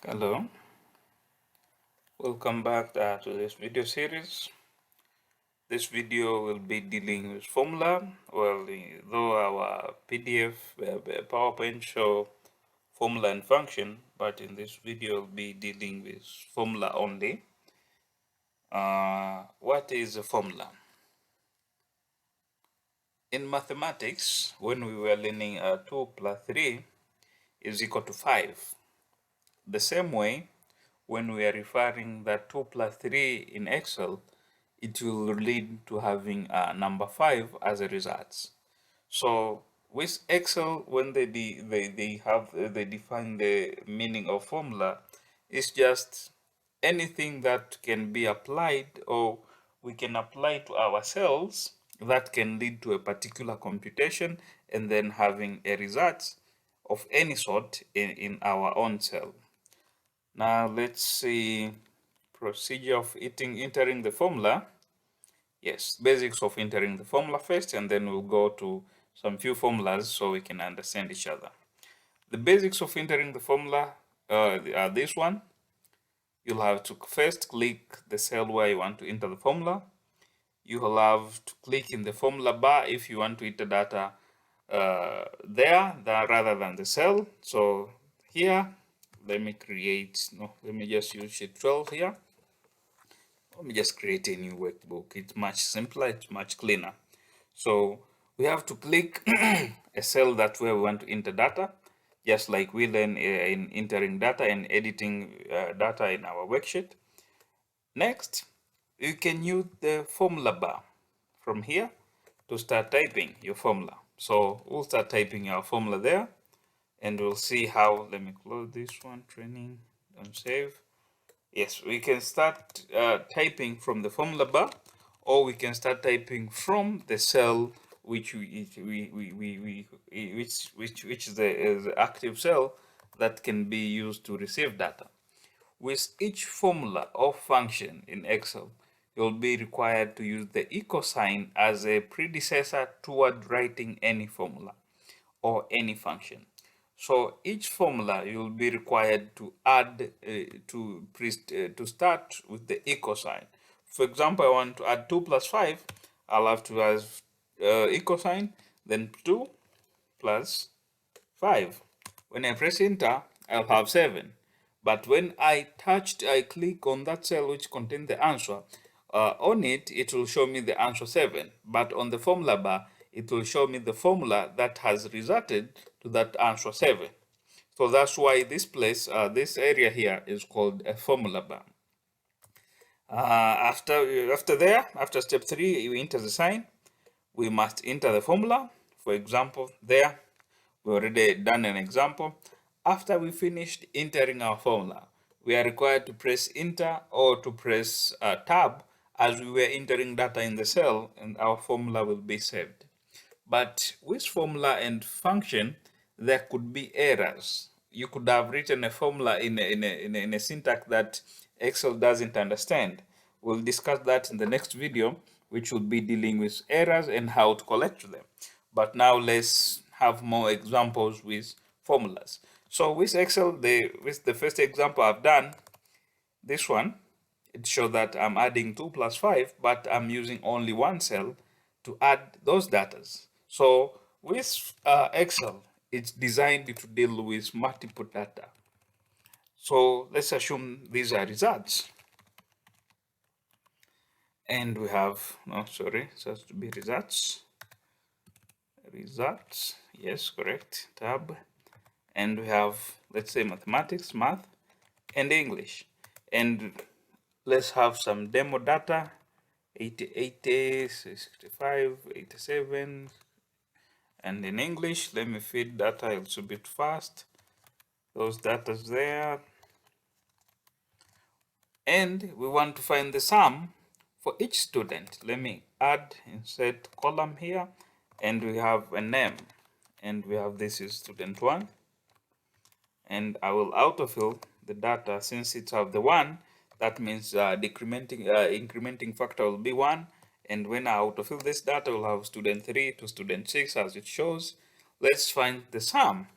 Hello, welcome back to this video series. This video will be dealing with formula. Well, though our PDF PowerPoint show formula and function, but in this video we'll be dealing with formula only. What is a formula? In mathematics, when we were learning 2 plus 3 is equal to 5. The same way, when we are referring that 2 plus 3 in Excel, it will lead to having number 5 as a result. So with Excel, when they define the meaning of formula, it's just anything that can be applied or we can apply to ourselves that can lead to a particular computation and then having a result of any sort in our own cell. Now let's see procedure of entering the formula. Yes, basics of entering the formula first, and then we'll go to some formulas so we can understand each other. The basics of entering the formula are this one. You'll have to first click the cell where you want to enter the formula. You will have to click in the formula bar if you want to enter data rather than the cell. So here, let me just use sheet 12 here. Let me just create a new workbook. It's much simpler, it's much cleaner. So we have to click a cell that where we want to enter data, just like we learn in entering data and editing data in our worksheet. Next, you can use the formula bar from here to start typing your formula. So we'll start typing our formula there and we'll see how. Let me close this one, training, and save. Yes, we can start typing from the formula bar, or we can start typing from the cell which is the active cell that can be used to receive data. With each formula or function in Excel, you'll be required to use the equal sign as a predecessor toward writing any formula or any function. So each formula you'll be required to add to start with the equal sign. For example, I want to add 2 plus 5. I'll have to have equal sign, then 2 plus 5. When I press enter, I'll have 7. But when I click on that cell which contains the answer, on it, it will show me the answer 7. But on the formula bar, it will show me the formula that has resulted to that answer 7. So that's why this this area here is called a formula bar. After step 3, you enter the sign. We must enter the formula. For example, there, we already done an example. After we finished entering our formula, we are required to press enter or to press tab as we were entering data in the cell, and our formula will be saved. But with formula and function, there could be errors. You could have written a formula in a syntax that Excel doesn't understand. We'll discuss that in the next video, which will be dealing with errors and how to correct them. But now let's have more examples with formulas. So with Excel, with the first example I've done, this one, it shows that I'm adding 2 plus 5, but I'm using only one cell to add those datas. So with Excel, it's designed to deal with multiple data. So let's assume these are results. And we have, no, sorry, it has to be results. Results, yes, correct, tab. And we have, let's say, mathematics, math, and English. And let's have some demo data, 80, 65, 87. And in English, let me feed data a little bit fast. Those data's there. And we want to find the sum for each student. Let me insert column here, and we have a name. And we have this is student 1. And I will autofill the data since it's of the 1. That means incrementing factor will be 1. And when I autofill this data, we'll have student 3 to student 6 as it shows. Let's find the sum.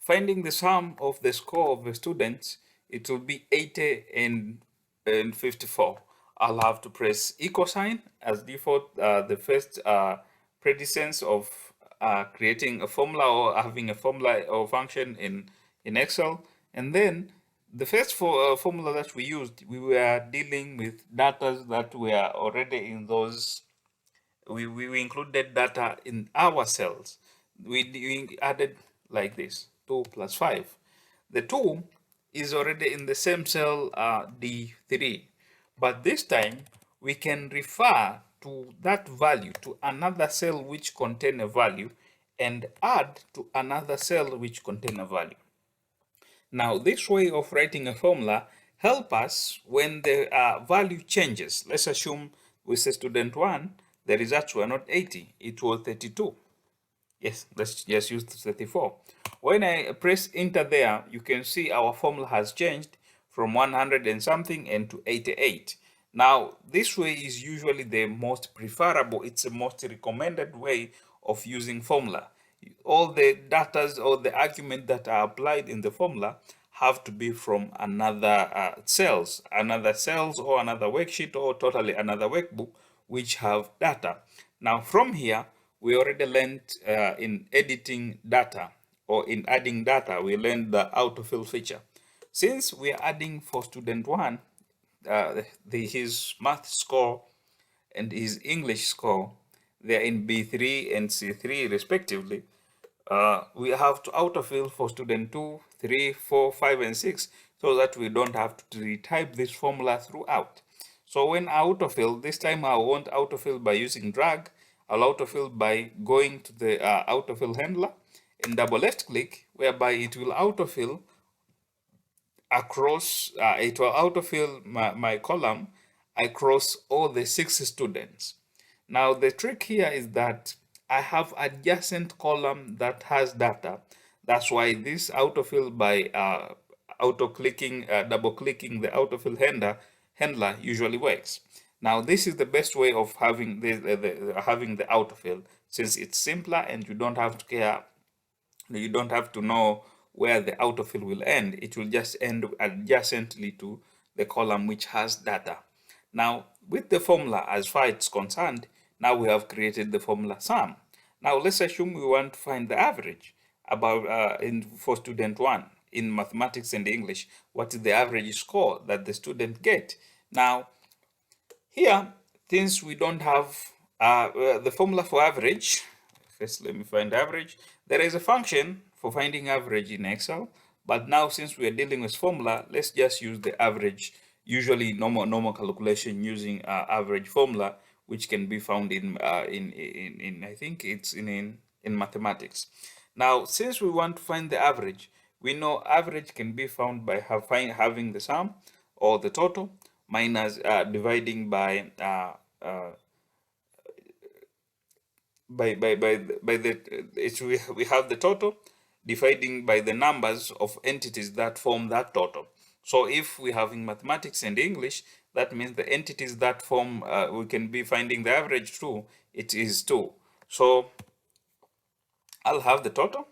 finding the sum of the score of the students, it will be 80 and 54. I'll have to press equal sign as default, the first precedence of creating a formula or having a formula or function in Excel. And then the first formula that we used, we were dealing with data that were already in those, we included data in our cells. We added like this, 2 plus 5. The 2 is already in the same cell, D3. But this time, we can refer to that value to another cell which contain a value and add to another cell which contain a value. Now, this way of writing a formula help us when the value changes. Let's assume we say student 1, the results were not 80, it was 32. Yes, let's just use 34. When I press enter there, you can see our formula has changed from 100 and something and to 88. Now, this way is usually the most preferable, it's the most recommended way of using formula. All the data or the argument that are applied in the formula have to be from another cells or another worksheet or totally another workbook which have data. Now from here, we already learned in editing data or in adding data, we learned the autofill feature. Since we are adding for student 1, his math score and his English score, they're in B3 and C3 respectively. We have to autofill for student 2, 3, 4, 5, and 6 so that we don't have to retype this formula throughout. So when I autofill, this time I won't autofill by using drag. I'll autofill by going to the autofill handler and double left click, whereby it will autofill across, it will autofill my column across all the 6 students. Now the trick here is that I have adjacent column that has data. That's why this autofill by auto-clicking, double-clicking the autofill handler usually works. Now this is the best way of having having the autofill, since it's simpler and you don't have to care, you don't have to know where the autofill will end. It will just end adjacently to the column which has data. Now with the formula as far as it's concerned, now we have created the formula sum. Now let's assume we want to find the average about for student 1 in mathematics and English. What is the average score that the student get? Now here, since we don't have the formula for average, first let me find average. There is a function for finding average in Excel, but now since we are dealing with formula, let's just use the average, usually normal calculation using average formula, which can be found in I think it's in mathematics. Now, since we want to find the average, we know average can be found by having the sum or the total minus dividing by we have the total dividing by the numbers of entities that form that total. So if we have in mathematics and English, that means the entities that form we can be finding the average through, it is 2. So I'll have the total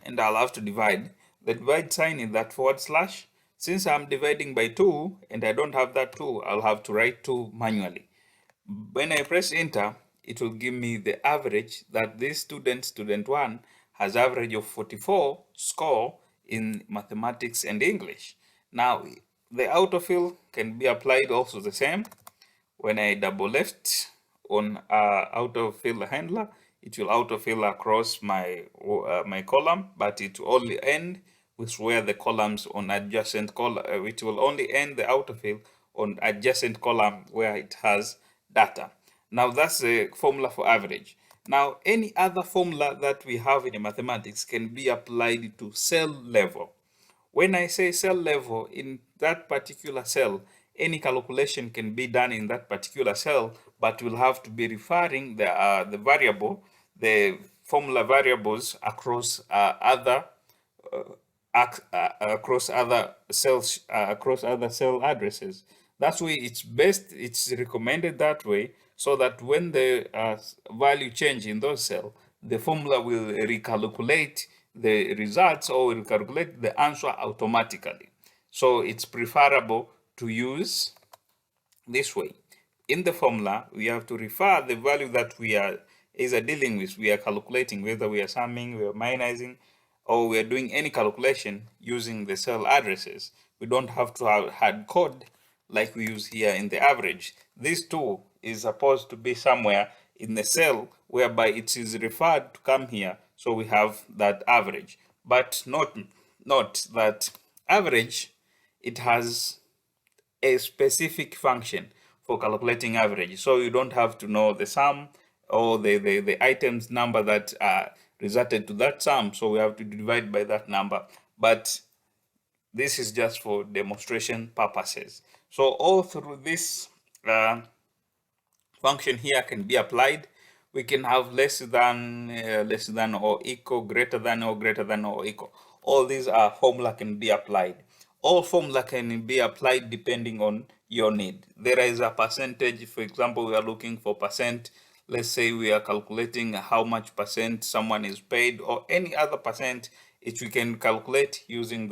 and I'll have to divide. The divide sign in that forward slash. Since I'm dividing by 2 and I don't have that 2, I'll have to write 2 manually. When I press enter, it will give me the average that this student 1 has average of 44 score in mathematics and English. Now the autofill can be applied also the same. When I double left on autofill handler, it will autofill across my my column, but it will only end with where the columns on adjacent column, it will only end the autofill on adjacent column where it has data. Now that's the formula for average. Now any other formula that we have in mathematics can be applied to cell level. When I say cell level, in that particular cell, any calculation can be done in that particular cell, but we'll have to be referring the variable, the formula variables across other cells, across other cell addresses. That's why it's recommended that way, so that when the value change in those cells, the formula will recalculate the results or will calculate the answer automatically. So it's preferable to use this way. In the formula, we have to refer the value that we are either dealing with, we are calculating, whether we are summing, we are minusing, or we are doing any calculation using the cell addresses. We don't have to have hard code like we use here in the average. This too is supposed to be somewhere in the cell whereby it is referred to come here, so we have that average. But not that average, it has a specific function for calculating average. So you don't have to know the sum or the items number that are resulted to that sum. So we have to divide by that number. But this is just for demonstration purposes. So all through this function here can be applied. We can have less than or equal, greater than or equal. All these are formula can be applied. All formula can be applied depending on your need. There is a percentage. For example, we are looking for percent. Let's say we are calculating how much percent someone is paid, or any other percent, which we can calculate using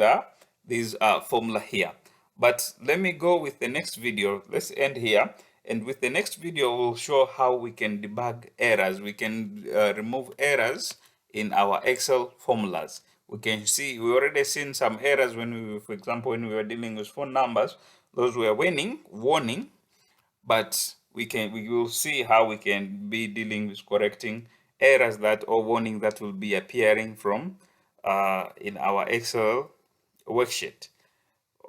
this formula here. But let me go with the next video. Let's end here. And with the next video, we'll show how we can debug errors. We can remove errors in our Excel formulas. We can see, we already seen some errors when we, for example, when we were dealing with phone numbers, those were warning, but we will see how we can be dealing with correcting errors that or warning that will be appearing from in our Excel worksheet.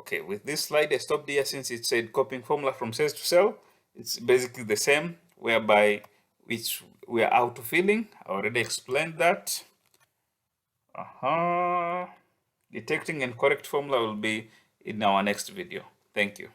Okay, with this slide, I stopped here since it said copying formula from cells to cell. It's basically the same, whereby which we are autofilling. I already explained that. Detecting and correct formula will be in our next video. Thank you.